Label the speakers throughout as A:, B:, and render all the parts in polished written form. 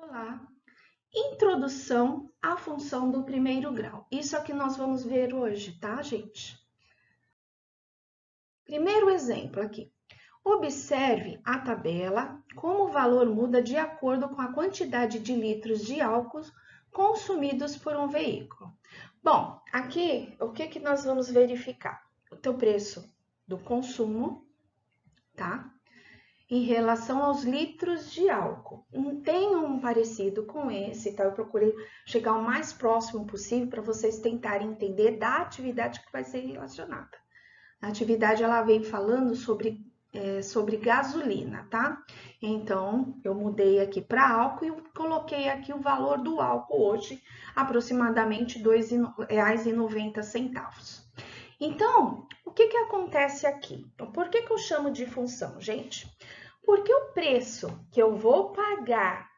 A: Olá! Introdução à função do primeiro grau. Isso é o que nós vamos ver hoje, tá, gente? Primeiro exemplo aqui. Observe a tabela, como o valor muda de acordo com a quantidade de litros de álcool consumidos por um veículo. Bom, aqui, o que nós vamos verificar? O teu preço do consumo, tá? Em relação aos litros de álcool. Tem um parecido com esse, tá? Eu procurei chegar o mais próximo possível para vocês tentarem entender da atividade que vai ser relacionada. A atividade, ela vem falando sobre gasolina, tá? Então, eu mudei aqui para álcool e coloquei aqui o valor do álcool hoje, aproximadamente R$ 2,90. Então, o que acontece aqui? Por que eu chamo de função, gente? Porque o preço que eu vou pagar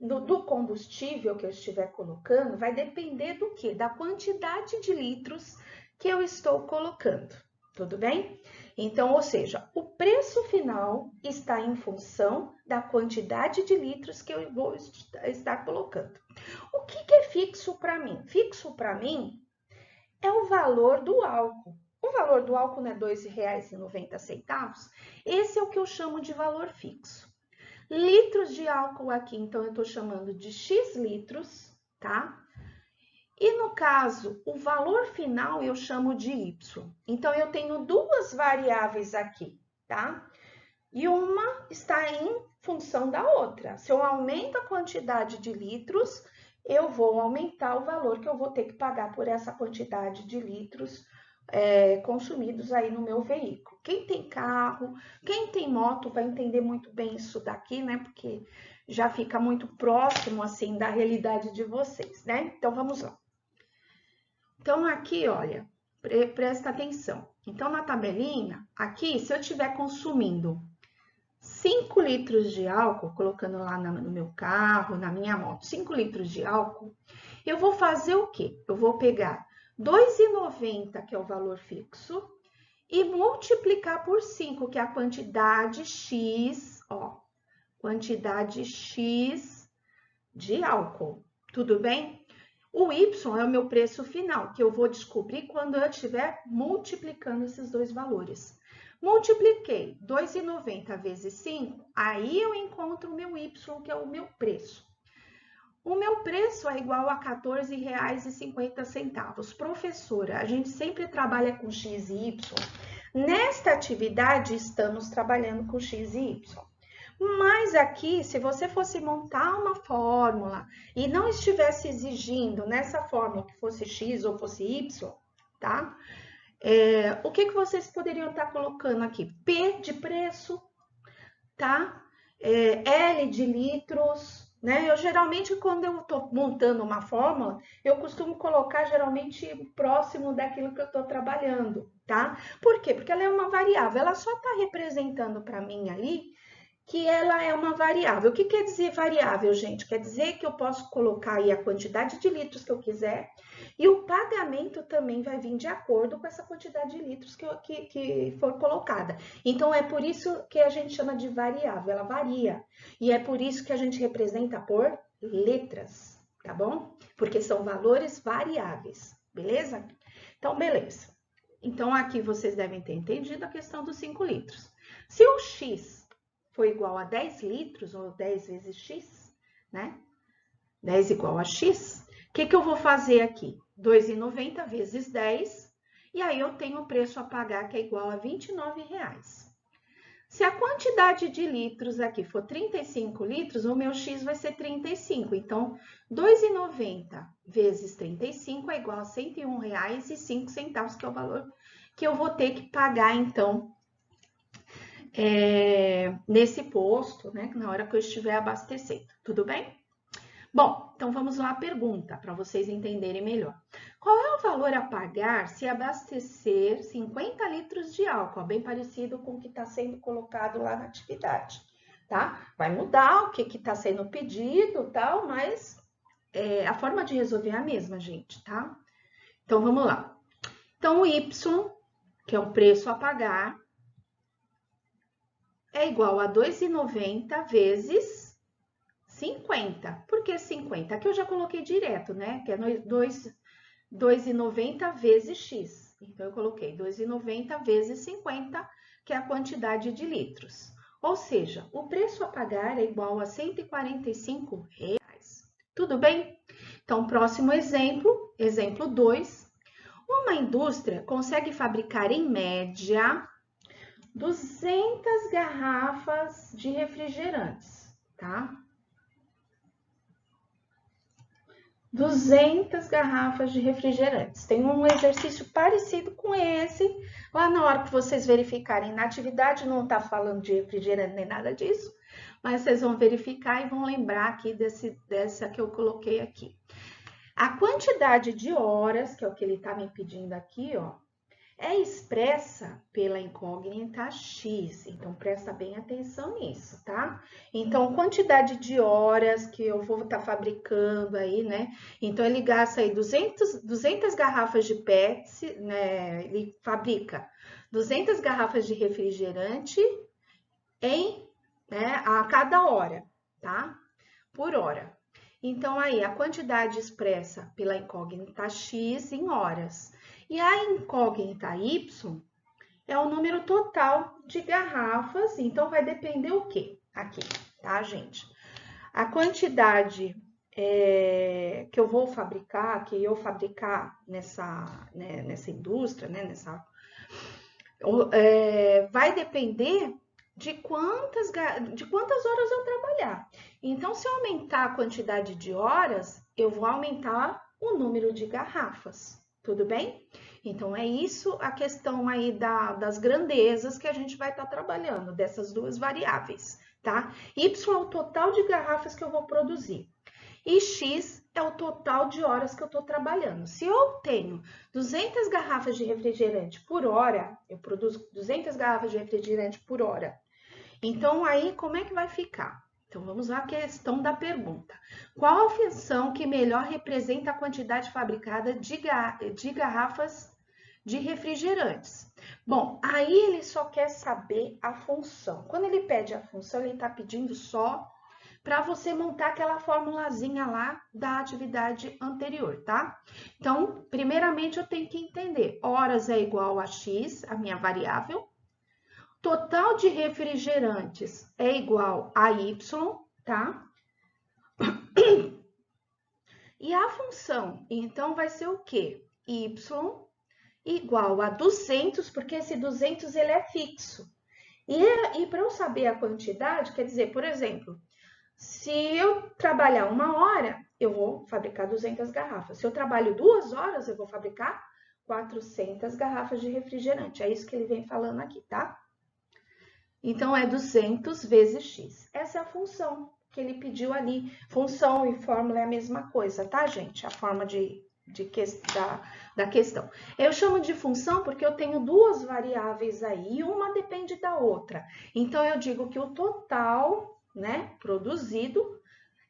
A: do combustível que eu estiver colocando vai depender do quê? Da quantidade de litros que eu estou colocando, tudo bem? Então, ou seja, o preço final está em função da quantidade de litros que eu vou estar colocando. O que é fixo para mim? Fixo para mim é o valor do álcool. O valor do álcool não é R$ 2,90? Esse é o que eu chamo de valor fixo. Litros de álcool aqui, então, eu estou chamando de X litros, tá? E no caso, o valor final eu chamo de Y. Então, eu tenho duas variáveis aqui, tá? E uma está em função da outra. Se eu aumento a quantidade de litros, eu vou aumentar o valor que eu vou ter que pagar por essa quantidade de litros consumidos aí no meu veículo. Quem tem carro, quem tem moto vai entender muito bem isso daqui, né? Porque já fica muito próximo, assim, da realidade de vocês, né? Então, vamos lá. Então, aqui, olha, presta atenção. Então, na tabelinha, aqui, se eu estiver consumindo 5 litros de álcool, colocando lá no meu carro, na minha moto, 5 litros de álcool, eu vou fazer o quê? Eu vou pegar R$ 2,90, que é o valor fixo, e multiplicar por 5, que é a quantidade X, ó, quantidade X de álcool, tudo bem? O Y é o meu preço final, que eu vou descobrir quando eu estiver multiplicando esses dois valores. Multipliquei 2,90 vezes 5, aí eu encontro o meu Y, que é o meu preço. O meu preço é igual a R$ 14,50. Professora, a gente sempre trabalha com X e Y. Nesta atividade, estamos trabalhando com X e Y. Mas aqui, se você fosse montar uma fórmula e não estivesse exigindo nessa fórmula que fosse X ou fosse Y, tá? O que vocês poderiam estar colocando aqui? P de preço, tá? L de litros, né? Eu geralmente, quando eu estou montando uma fórmula, eu costumo colocar geralmente próximo daquilo que eu estou trabalhando, tá? Por quê? Porque ela é uma variável, ela só está representando para mim ali que ela é uma variável. O que quer dizer variável, gente? Quer dizer que eu posso colocar aí a quantidade de litros que eu quiser e o pagamento também vai vir de acordo com essa quantidade de litros que for colocada. Então, é por isso que a gente chama de variável, ela varia. E é por isso que a gente representa por letras, tá bom? Porque são valores variáveis, beleza? Então, beleza. Então, aqui vocês devem ter entendido a questão dos 5 litros. Se o X for igual a 10 litros, ou 10 vezes X, né? 10 igual a X. O que eu vou fazer aqui? 2,90 vezes 10, e aí eu tenho o preço a pagar, que é igual a R$ 29. Se a quantidade de litros aqui for 35 litros, o meu X vai ser 35. Então, 2,90 vezes 35 é igual a R$ 101,05, que é o valor que eu vou ter que pagar, então, nesse posto, né, na hora que eu estiver abastecendo, tudo bem? Bom, então vamos lá à pergunta, para vocês entenderem melhor. Qual é o valor a pagar se abastecer 50 litros de álcool? Bem parecido com o que está sendo colocado lá na atividade, tá? Vai mudar o que está sendo pedido, tal, mas a forma de resolver é a mesma, gente, tá? Então, vamos lá. Então, o Y, que é o preço a pagar, é igual a 2,90 vezes 50. Por que 50? Aqui eu já coloquei direto, né? Que é 2,90 vezes x. Então, eu coloquei 2,90 vezes 50, que é a quantidade de litros. Ou seja, o preço a pagar é igual a R$ 145. Tudo bem? Então, próximo exemplo, exemplo 2. Uma indústria consegue fabricar, em média, 200 garrafas de refrigerantes, tá? 200 garrafas de refrigerantes. Tem um exercício parecido com esse. Lá na hora que vocês verificarem na atividade, não está falando de refrigerante nem nada disso, mas vocês vão verificar e vão lembrar aqui dessa que eu coloquei aqui. A quantidade de horas, que é o que ele está me pedindo aqui, ó, é expressa pela incógnita x. Então, presta bem atenção nisso, tá? Então, quantidade de horas que eu vou estar fabricando aí, né? Então, ele gasta aí 200 garrafas de PET, né? Ele fabrica 200 garrafas de refrigerante a cada hora, tá? Por hora. Então, aí, a quantidade expressa pela incógnita x em horas. E a incógnita y é o número total de garrafas, então vai depender o quê? Aqui, tá, gente? A quantidade que eu vou fabricar, que eu fabricar nessa indústria, né, vai depender de quantas horas eu trabalhar. Então, se eu aumentar a quantidade de horas, eu vou aumentar o número de garrafas. Tudo bem? Então, é isso a questão aí das grandezas que a gente vai estar trabalhando, dessas duas variáveis, tá? Y é o total de garrafas que eu vou produzir. E X é o total de horas que eu estou trabalhando. Se eu tenho 200 garrafas de refrigerante por hora, eu produzo 200 garrafas de refrigerante por hora. Então, aí, como é que vai ficar? Então, vamos lá à questão da pergunta. Qual a função que melhor representa a quantidade fabricada de garrafas de refrigerantes? Bom, aí ele só quer saber a função. Quando ele pede a função, ele está pedindo só para você montar aquela formulazinha lá da atividade anterior, tá? Então, primeiramente, eu tenho que entender. Horas é igual a x, a minha variável. Total de refrigerantes é igual a y, tá? E a função, então, vai ser o quê? Y igual a 200, porque esse 200 ele é fixo. E para eu saber a quantidade, quer dizer, por exemplo, se eu trabalhar 1 hora, eu vou fabricar 200 garrafas. Se eu trabalho 2 horas, eu vou fabricar 400 garrafas de refrigerante. É isso que ele vem falando aqui, tá? Então, é 200 vezes x. Essa é a função que ele pediu ali. Função e fórmula é a mesma coisa, tá, gente? A forma da questão. Eu chamo de função porque eu tenho duas variáveis aí e uma depende da outra. Então, eu digo que o total, né, produzido,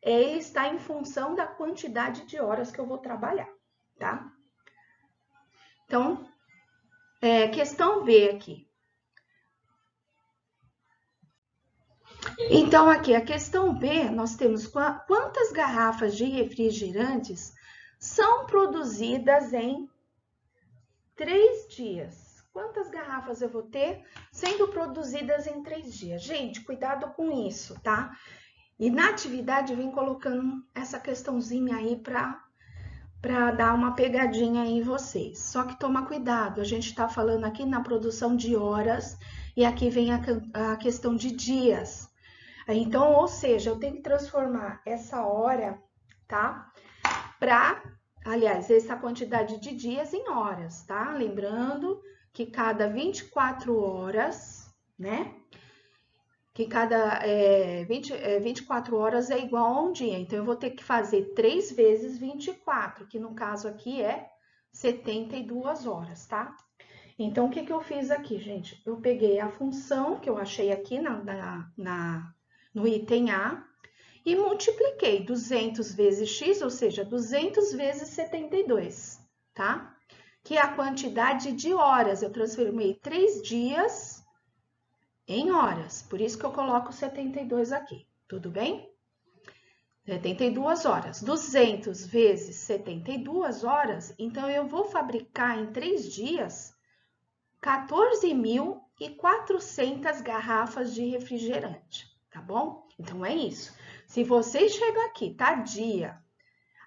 A: ele está em função da quantidade de horas que eu vou trabalhar, tá? Então, questão B aqui. Então, aqui, a questão B, nós temos quantas garrafas de refrigerantes são produzidas em 3 dias? Quantas garrafas eu vou ter sendo produzidas em 3 dias? Gente, cuidado com isso, tá? E na atividade, vem colocando essa questãozinha aí para dar uma pegadinha aí em vocês. Só que toma cuidado, a gente está falando aqui na produção de horas e aqui vem a questão de dias. Então, ou seja, eu tenho que transformar essa hora, tá? Aliás, essa quantidade de dias em horas, tá? Lembrando que cada 24 horas, né? Que cada 24 horas é igual a um dia. Então, eu vou ter que fazer 3 vezes 24, que no caso aqui é 72 horas, tá? Então, o que eu fiz aqui, gente? Eu peguei a função que eu achei aqui no item A e multipliquei 200 vezes x, ou seja, 200 vezes 72, tá? Que é a quantidade de horas. Eu transformei 3 dias em horas. Por isso que eu coloco 72 aqui, tudo bem? 72 horas. 200 vezes 72 horas, então eu vou fabricar em 3 dias 14.400 garrafas de refrigerante, tá bom? Então é isso. Se você chega aqui, tá dia,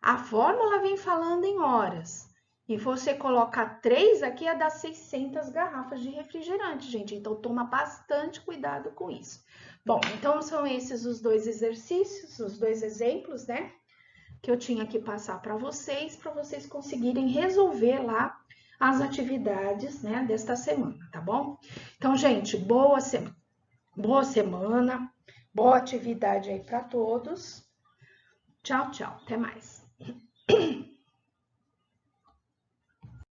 A: a fórmula vem falando em horas, e você colocar 3 aqui, ia dar 600 garrafas de refrigerante, gente. Então, toma bastante cuidado com isso. Bom, então são esses os 2 exercícios, os 2 exemplos, né? Que eu tinha que passar para vocês conseguirem resolver lá as atividades, né, desta semana, tá bom? Então, gente, boa semana, boa atividade aí para todos. Tchau, tchau, até mais.